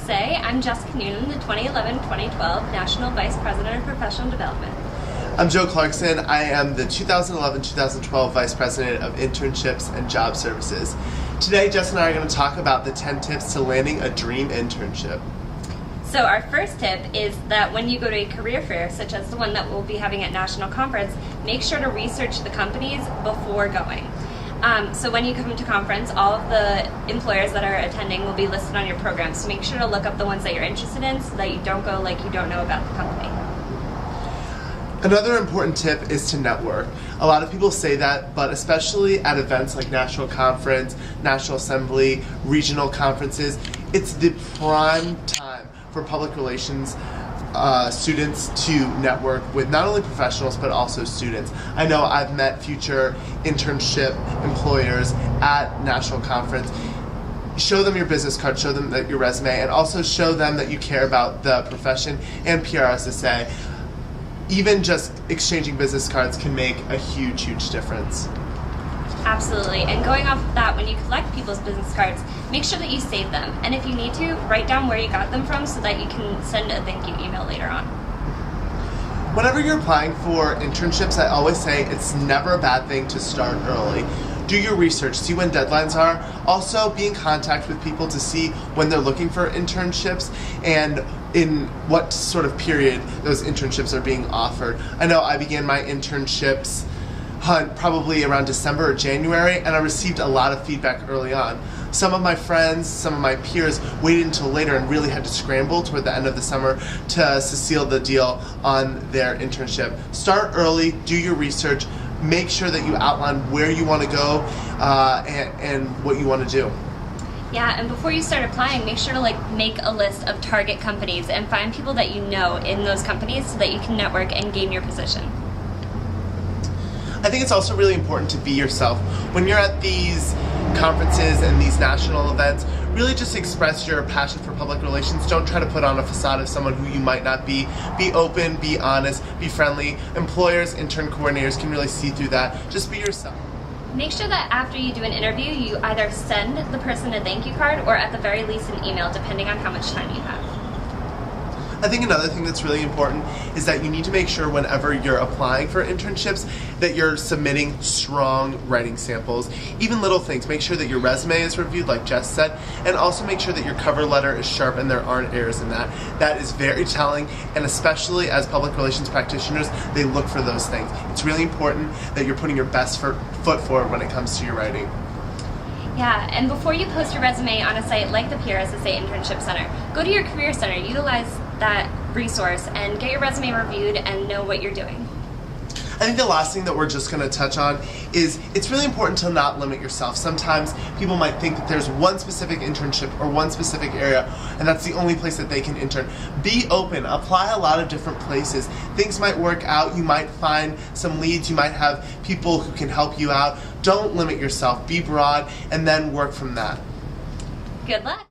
PRSSA. I'm Jessica Noonan, the 2011-2012 National Vice President of Professional Development. I'm Joe Clarkson. I am the 2011-2012 Vice President of Internships and Job Services. Today, Jess and I are going to talk about the 10 tips to landing a dream internship. So our first tip is that when you go to a career fair, such as the one that we'll be having at National Conference, make sure to research the companies before going. So when you come to conference, all of the employers that are attending will be listed on your program. So make sure to look up the ones that you're interested in so that you don't go like you don't know about the company. Another important tip is to network. A lot of people say that, but especially at events like National Conference, National Assembly, regional conferences, it's the prime time for public relations students to network with not only professionals but also students. I know I've met future internship employers at National Conference. Show them your business card, show them your resume, and also show them that you care about the profession and PRSSA. Even just exchanging business cards can make a huge, huge difference. Absolutely, and going off of that, when you collect people's business cards, make sure that you save them. And if you need to, write down where you got them from so that you can send a thank you email later on. Whenever you're applying for internships, I always say it's never a bad thing to start early. Do your research, see when deadlines are. Also, be in contact with people to see when they're looking for internships and in what sort of period those internships are being offered. I know I began my internships hunt probably around December or January, and I received a lot of feedback early on. Some of my friends, some of my peers waited until later and really had to scramble toward the end of the summer to seal the deal on their internship. Start early, do your research, make sure that you outline where you want to go and what you want to do. Yeah, and before you start applying, make sure to make a list of target companies and find people that you know in those companies so that you can network and gain your position. I think it's also really important to be yourself. When you're at these conferences and these national events, really just express your passion for public relations. Don't try to put on a facade of someone who you might not be. Be open, be honest, be friendly. Employers, intern coordinators can really see through that. Just be yourself. Make sure that after you do an interview, you either send the person a thank you card or at the very least an email, depending on how much time you have. I think another thing that's really important is that you need to make sure whenever you're applying for internships that you're submitting strong writing samples. Even little things. Make sure that your resume is reviewed, like Jess said, and also make sure that your cover letter is sharp and there aren't errors in that. That is very telling, and especially as public relations practitioners, they look for those things. It's really important that you're putting your best foot forward when it comes to your writing. Yeah, and before you post your resume on a site like the PRSSA Internship Center, go to your Career Center, utilize that resource, and get your resume reviewed and know what you're doing. I think the last thing that we're just going to touch on is it's really important to not limit yourself. Sometimes people might think that there's one specific internship or one specific area and that's the only place that they can intern. Be open, apply a lot of different places. Things might work out, you might find some leads, you might have people who can help you out. Don't limit yourself, be broad, and then work from that. Good luck!